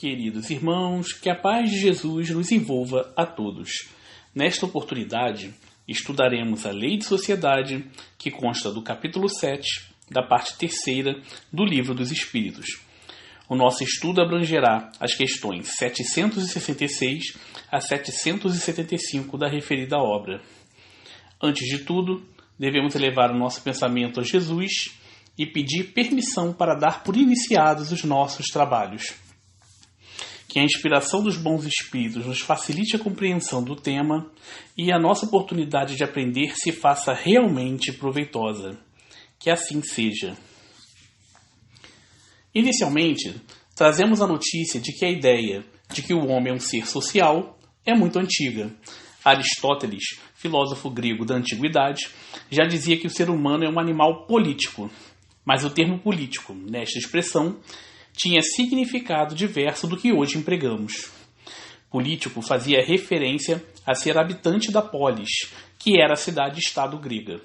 Queridos irmãos, que a paz de Jesus nos envolva a todos. Nesta oportunidade, estudaremos a Lei de Sociedade, que consta do capítulo 7, da parte 3ª do Livro dos Espíritos. O nosso estudo abrangerá as questões 766 a 775 da referida obra. Antes de tudo, devemos elevar o nosso pensamento a Jesus e pedir permissão para dar por iniciados os nossos trabalhos. Que a inspiração dos bons espíritos nos facilite a compreensão do tema e a nossa oportunidade de aprender se faça realmente proveitosa. Que assim seja. Inicialmente, trazemos a notícia de que a ideia de que o homem é um ser social é muito antiga. Aristóteles, filósofo grego da antiguidade, já dizia que o ser humano é um animal político. Mas o termo político, nesta expressão, tinha significado diverso do que hoje empregamos. Político fazia referência a ser habitante da polis, que era a cidade-estado grega.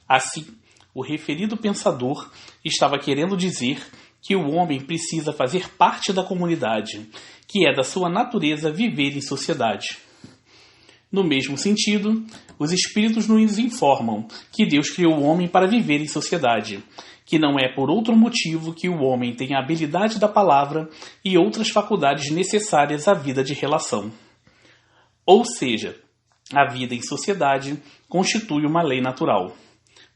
Assim, o referido pensador estava querendo dizer que o homem precisa fazer parte da comunidade, que é da sua natureza viver em sociedade. No mesmo sentido, os espíritos nos informam que Deus criou o homem para viver em sociedade, que não é por outro motivo que o homem tem a habilidade da palavra e outras faculdades necessárias à vida de relação. Ou seja, a vida em sociedade constitui uma lei natural.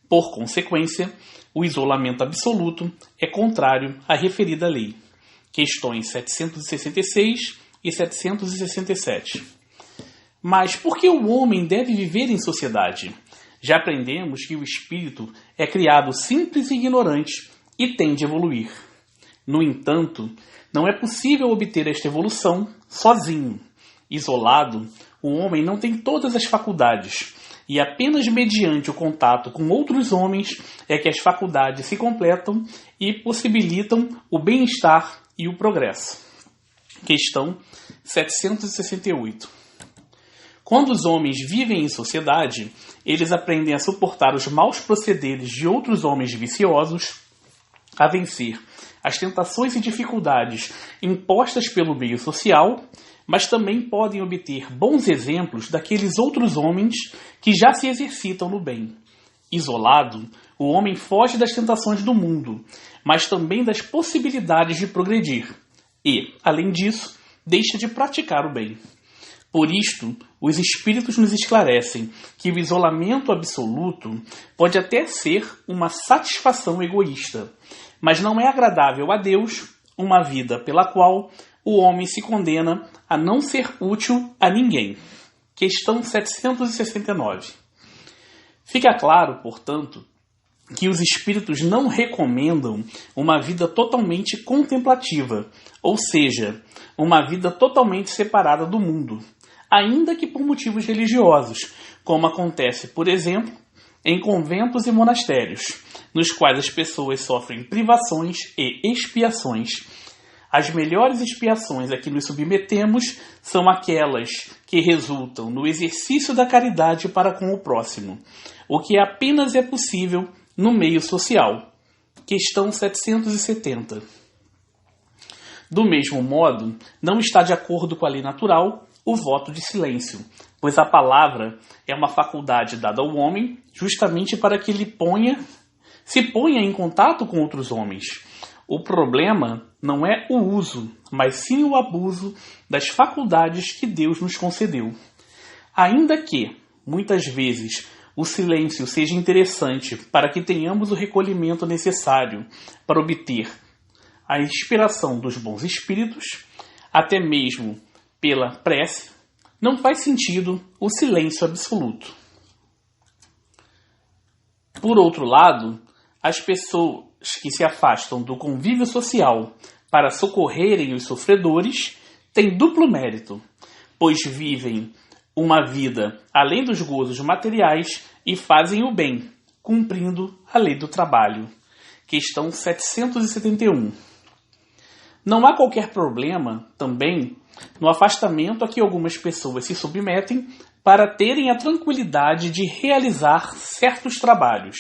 Por consequência, o isolamento absoluto é contrário à referida lei. Questões 766 e 767. Mas por que o homem deve viver em sociedade? Já aprendemos que o espírito é criado simples e ignorante e tem de evoluir. No entanto, não é possível obter esta evolução sozinho. Isolado, o homem não tem todas as faculdades, e apenas mediante o contato com outros homens é que as faculdades se completam e possibilitam o bem-estar e o progresso. Questão 768. Quando os homens vivem em sociedade, eles aprendem a suportar os maus procederes de outros homens viciosos, a vencer as tentações e dificuldades impostas pelo meio social, mas também podem obter bons exemplos daqueles outros homens que já se exercitam no bem. Isolado, o homem foge das tentações do mundo, mas também das possibilidades de progredir e, além disso, deixa de praticar o bem. Por isto, os espíritos nos esclarecem que o isolamento absoluto pode até ser uma satisfação egoísta, mas não é agradável a Deus uma vida pela qual o homem se condena a não ser útil a ninguém. Questão 769. Fica claro, portanto, que os espíritos não recomendam uma vida totalmente contemplativa, ou seja, uma vida totalmente separada do mundo, ainda que por motivos religiosos, como acontece, por exemplo, em conventos e monastérios, nos quais as pessoas sofrem privações e expiações. As melhores expiações a que nos submetemos são aquelas que resultam no exercício da caridade para com o próximo, o que apenas é possível no meio social. Questão 770. Do mesmo modo, não está de acordo com a lei natural o voto de silêncio, pois a palavra é uma faculdade dada ao homem justamente para que ele se ponha em contato com outros homens. O problema não é o uso, mas sim o abuso das faculdades que Deus nos concedeu. Ainda que, muitas vezes, o silêncio seja interessante para que tenhamos o recolhimento necessário para obter a inspiração dos bons espíritos, até mesmo pela prece, não faz sentido o silêncio absoluto. Por outro lado, as pessoas que se afastam do convívio social para socorrerem os sofredores têm duplo mérito, pois vivem uma vida além dos gozos materiais e fazem o bem, cumprindo a lei do trabalho. Questão 771. Não há qualquer problema, também, no afastamento a que algumas pessoas se submetem para terem a tranquilidade de realizar certos trabalhos.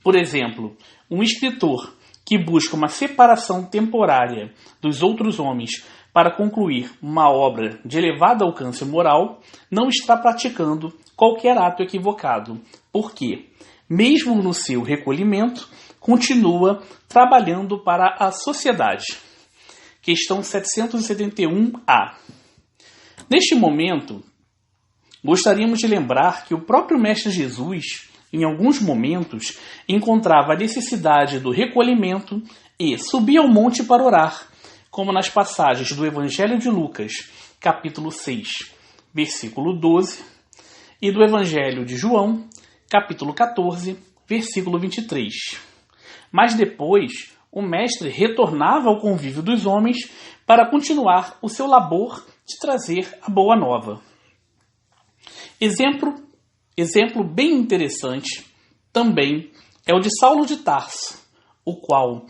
Por exemplo, um escritor que busca uma separação temporária dos outros homens para concluir uma obra de elevado alcance moral, não está praticando qualquer ato equivocado, porque, mesmo no seu recolhimento, continua trabalhando para a sociedade. Questão 771A. Neste momento, gostaríamos de lembrar que o próprio Mestre Jesus, em alguns momentos, encontrava a necessidade do recolhimento e subia ao monte para orar, como nas passagens do Evangelho de Lucas, capítulo 6, versículo 12, e do Evangelho de João, capítulo 14, versículo 23. Mas depois, o Mestre retornava ao convívio dos homens para continuar o seu labor de trazer a boa nova. Exemplo bem interessante também é o de Saulo de Tarso, o qual,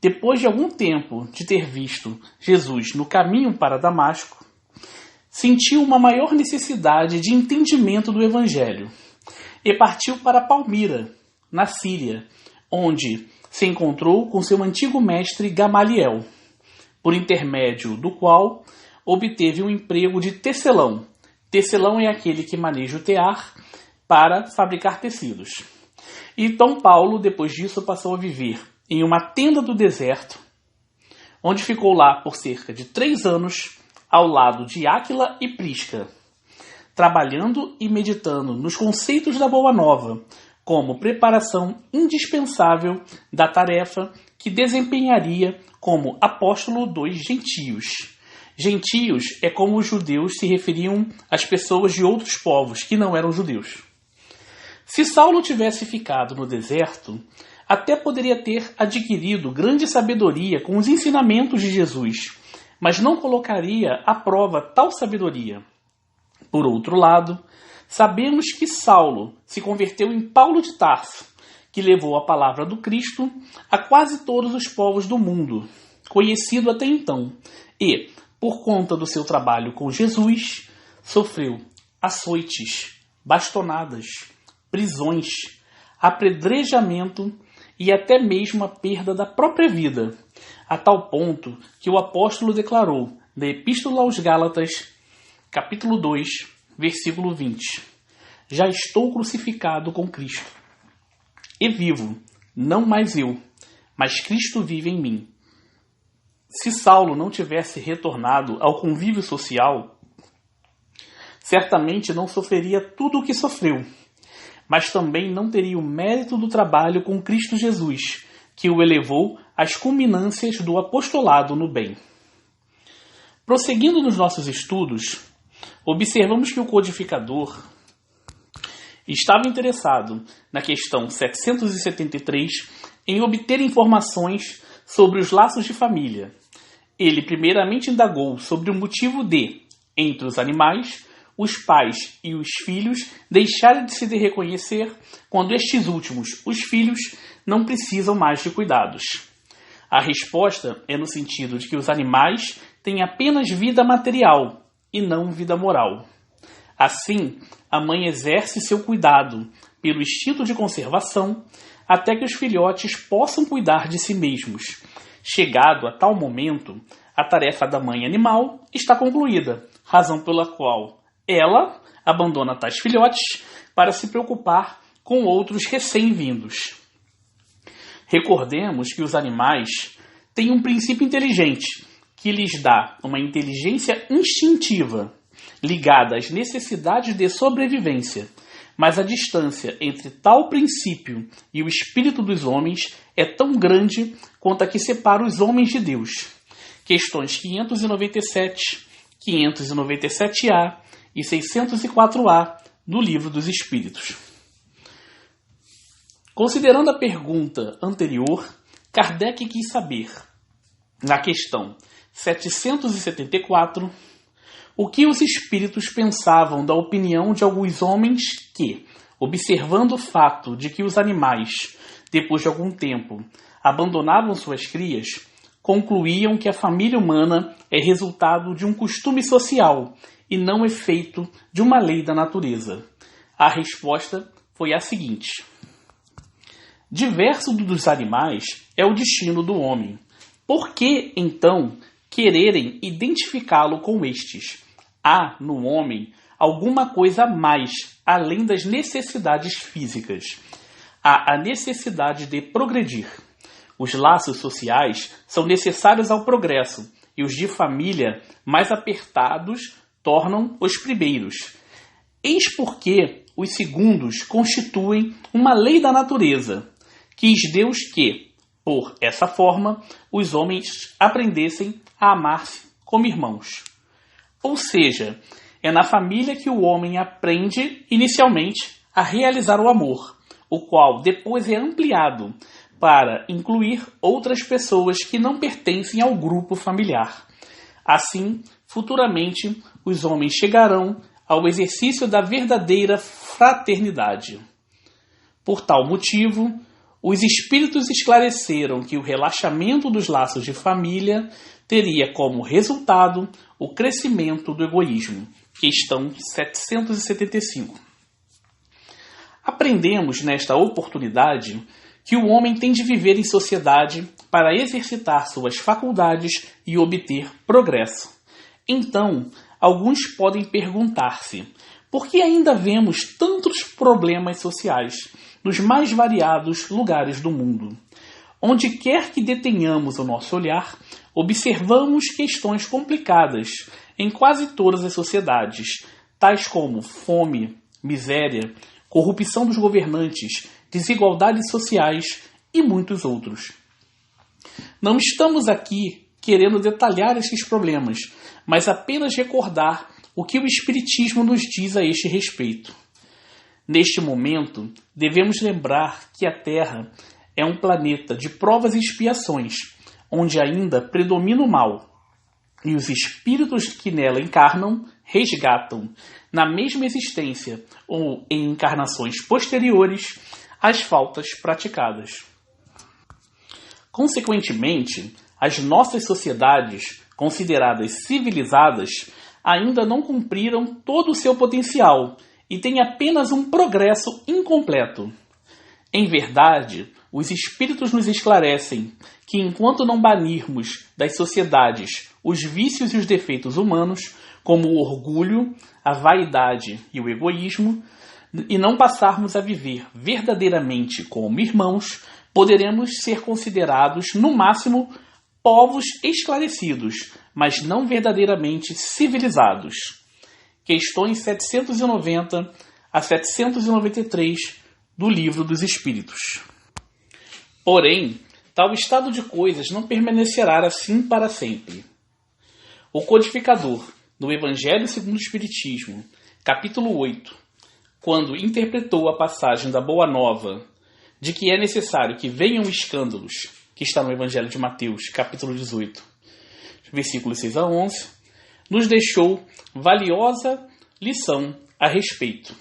depois de algum tempo de ter visto Jesus no caminho para Damasco, sentiu uma maior necessidade de entendimento do Evangelho e partiu para Palmira, na Síria, onde se encontrou com seu antigo mestre Gamaliel, por intermédio do qual obteve um emprego de tecelão. Tecelão é aquele que maneja o tear para fabricar tecidos. Então Paulo, depois disso, passou a viver em uma tenda do deserto, onde ficou lá por cerca de 3 anos, ao lado de Áquila e Prisca, trabalhando e meditando nos conceitos da Boa Nova, como preparação indispensável da tarefa que desempenharia como apóstolo dos gentios. Gentios é como os judeus se referiam às pessoas de outros povos que não eram judeus. Se Saulo tivesse ficado no deserto, até poderia ter adquirido grande sabedoria com os ensinamentos de Jesus, mas não colocaria à prova tal sabedoria. Por outro lado, sabemos que Saulo se converteu em Paulo de Tarso, que levou a palavra do Cristo a quase todos os povos do mundo, conhecido até então, e, por conta do seu trabalho com Jesus, sofreu açoites, bastonadas, prisões, apedrejamento e até mesmo a perda da própria vida, a tal ponto que o apóstolo declarou na Epístola aos Gálatas, capítulo 2, versículo 20: Já estou crucificado com Cristo, e vivo, não mais eu, mas Cristo vive em mim. Se Saulo não tivesse retornado ao convívio social, certamente não sofreria tudo o que sofreu, mas também não teria o mérito do trabalho com Cristo Jesus, que o elevou às culminâncias do apostolado no bem. Prosseguindo nos nossos estudos, observamos que o codificador estava interessado na questão 773 em obter informações sobre os laços de família. Ele primeiramente indagou sobre o motivo de, entre os animais, os pais e os filhos deixarem de se reconhecer quando estes últimos, os filhos, não precisam mais de cuidados. A resposta é no sentido de que os animais têm apenas vida material e não vida moral. Assim, a mãe exerce seu cuidado pelo instinto de conservação até que os filhotes possam cuidar de si mesmos. Chegado a tal momento, a tarefa da mãe animal está concluída, razão pela qual ela abandona tais filhotes para se preocupar com outros recém-vindos. Recordemos que os animais têm um princípio inteligente que lhes dá uma inteligência instintiva ligada às necessidades de sobrevivência, mas a distância entre tal princípio e o espírito dos homens é tão grande quanto a que separa os homens de Deus. Questões 597, 597A e 604A do Livro dos Espíritos. Considerando a pergunta anterior, Kardec quis saber, na questão 774, o que os espíritos pensavam da opinião de alguns homens que, observando o fato de que os animais, depois de algum tempo, abandonavam suas crias, concluíam que a família humana é resultado de um costume social e não efeito de uma lei da natureza. A resposta foi a seguinte: Diverso dos animais é o destino do homem. Por que, então, quererem identificá-lo com estes? Há, no homem, alguma coisa a mais, além das necessidades físicas. Há a necessidade de progredir. Os laços sociais são necessários ao progresso, e os de família, mais apertados, tornam os primeiros. Eis porque os segundos constituem uma lei da natureza. Quis Deus que, por essa forma, os homens aprendessem a amar-se como irmãos. Ou seja, é na família que o homem aprende, inicialmente, a realizar o amor, o qual depois é ampliado para incluir outras pessoas que não pertencem ao grupo familiar. Assim, futuramente, os homens chegarão ao exercício da verdadeira fraternidade. Por tal motivo, os espíritos esclareceram que o relaxamento dos laços de família teria como resultado o crescimento do egoísmo. Questão 775. Aprendemos nesta oportunidade que o homem tem de viver em sociedade para exercitar suas faculdades e obter progresso. Então, alguns podem perguntar-se: por que ainda vemos tantos problemas sociais nos mais variados lugares do mundo? Onde quer que detenhamos o nosso olhar, observamos questões complicadas em quase todas as sociedades, tais como fome, miséria, corrupção dos governantes, desigualdades sociais e muitos outros. Não estamos aqui querendo detalhar esses problemas, mas apenas recordar o que o Espiritismo nos diz a este respeito. Neste momento, devemos lembrar que a Terra é um planeta de provas e expiações, onde ainda predomina o mal, e os espíritos que nela encarnam resgatam, na mesma existência ou em encarnações posteriores, as faltas praticadas. Consequentemente, as nossas sociedades, consideradas civilizadas, ainda não cumpriram todo o seu potencial e têm apenas um progresso incompleto. Em verdade, os espíritos nos esclarecem que enquanto não banirmos das sociedades os vícios e os defeitos humanos, como o orgulho, a vaidade e o egoísmo, e não passarmos a viver verdadeiramente como irmãos, poderemos ser considerados, no máximo, povos esclarecidos, mas não verdadeiramente civilizados. Questões 790 a 793 do Livro dos Espíritos. Porém, tal estado de coisas não permanecerá assim para sempre. O codificador, no Evangelho segundo o Espiritismo, capítulo 8, quando interpretou a passagem da Boa Nova de que é necessário que venham escândalos, que está no Evangelho de Mateus, capítulo 18, versículos 6 a 11, nos deixou valiosa lição a respeito.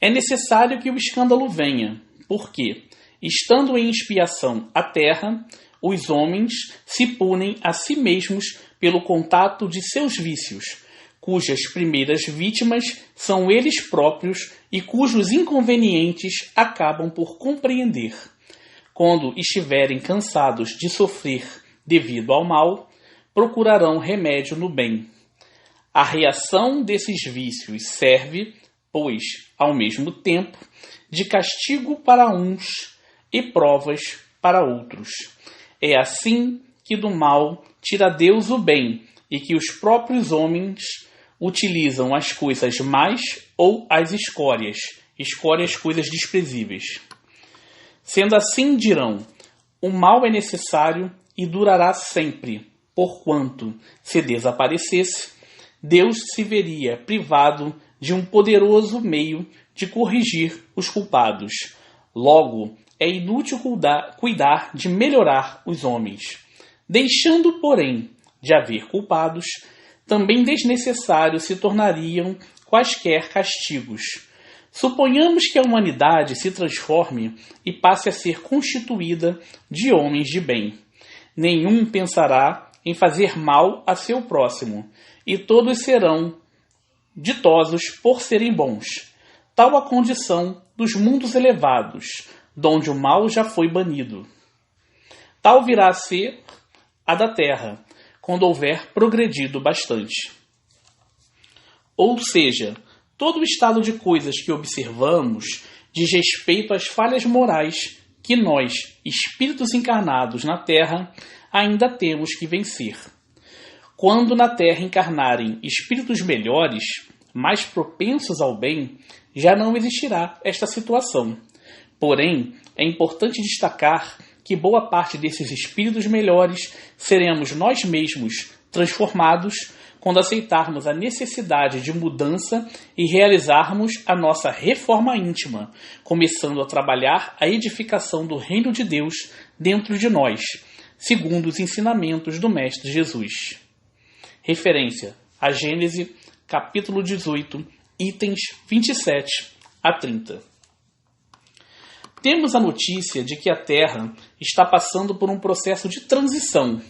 É necessário que o escândalo venha, porque, estando em expiação a terra, os homens se punem a si mesmos pelo contato de seus vícios, cujas primeiras vítimas são eles próprios e cujos inconvenientes acabam por compreender. Quando estiverem cansados de sofrer devido ao mal, procurarão remédio no bem. A reação desses vícios serve, pois, ao mesmo tempo, de castigo para uns e provas para outros. É assim que do mal tira Deus o bem e que os próprios homens utilizam as coisas más ou as escórias, coisas desprezíveis. Sendo assim, dirão, o mal é necessário e durará sempre, porquanto, se desaparecesse, Deus se veria privado de um poderoso meio de corrigir os culpados. Logo, é inútil cuidar de melhorar os homens. Deixando, porém, de haver culpados, também desnecessários se tornariam quaisquer castigos. Suponhamos que a humanidade se transforme e passe a ser constituída de homens de bem. Nenhum pensará em fazer mal a seu próximo, e todos serão ditosos por serem bons. Tal a condição dos mundos elevados, donde o mal já foi banido. Tal virá a ser a da terra, quando houver progredido bastante. Ou seja, todo o estado de coisas que observamos diz respeito às falhas morais que nós, espíritos encarnados na Terra, ainda temos que vencer. Quando na Terra encarnarem espíritos melhores, mais propensos ao bem, já não existirá esta situação. Porém, é importante destacar que boa parte desses espíritos melhores seremos nós mesmos transformados quando aceitarmos a necessidade de mudança e realizarmos a nossa reforma íntima, começando a trabalhar a edificação do reino de Deus dentro de nós, segundo os ensinamentos do Mestre Jesus. Referência a Gênesis, capítulo 18, itens 27 a 30. Temos a notícia de que a Terra está passando por um processo de transição,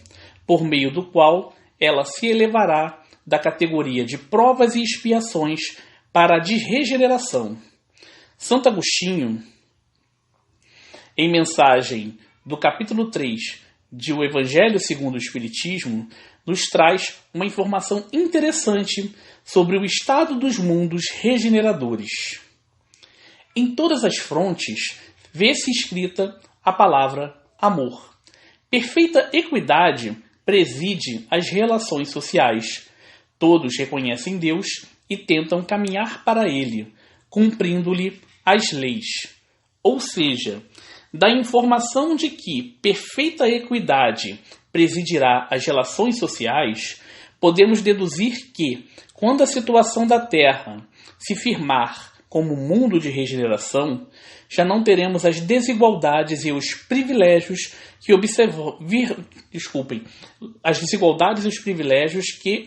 por meio do qual ela se elevará da categoria de provas e expiações para a de regeneração. Santo Agostinho, em mensagem do capítulo 3 de O Evangelho segundo o Espiritismo, nos traz uma informação interessante sobre o estado dos mundos regeneradores. Em todas as frontes, vê-se escrita a palavra amor. Perfeita equidade preside as relações sociais. Todos reconhecem Deus e tentam caminhar para Ele, cumprindo-lhe as leis. Ou seja, da informação de que perfeita equidade presidirá as relações sociais, podemos deduzir que, quando a situação da Terra se firmar como mundo de regeneração, já não teremos as desigualdades e os privilégios que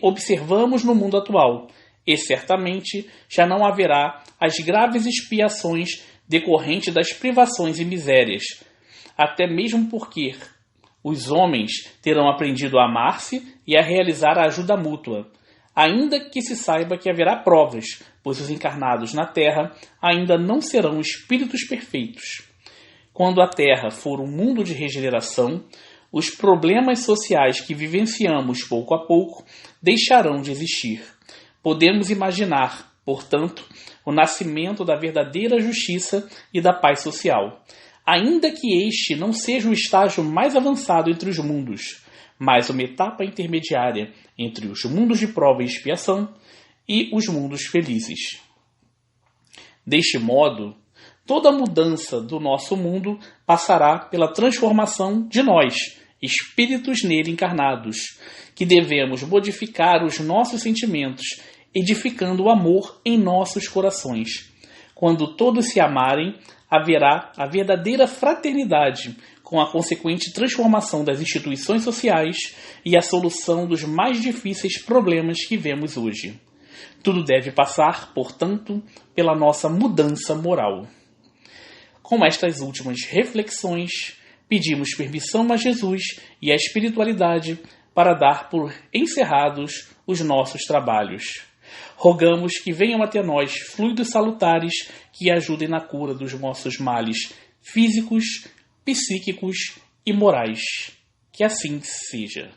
observamos no mundo atual, e certamente já não haverá as graves expiações decorrentes das privações e misérias, até mesmo porque os homens terão aprendido a amar-se e a realizar a ajuda mútua, ainda que se saiba que haverá provas, pois os encarnados na Terra ainda não serão espíritos perfeitos. Quando a Terra for um mundo de regeneração, os problemas sociais que vivenciamos pouco a pouco deixarão de existir. Podemos imaginar, portanto, o nascimento da verdadeira justiça e da paz social, ainda que este não seja o estágio mais avançado entre os mundos, mas uma etapa intermediária entre os mundos de prova e expiação e os mundos felizes. Deste modo, toda mudança do nosso mundo passará pela transformação de nós, espíritos nele encarnados, que devemos modificar os nossos sentimentos, edificando o amor em nossos corações. Quando todos se amarem, haverá a verdadeira fraternidade, com a consequente transformação das instituições sociais e a solução dos mais difíceis problemas que vemos hoje. Tudo deve passar, portanto, pela nossa mudança moral. Com estas últimas reflexões, pedimos permissão a Jesus e à espiritualidade para dar por encerrados os nossos trabalhos. Rogamos que venham até nós fluidos salutares que ajudem na cura dos nossos males físicos, psíquicos e morais. Que assim seja.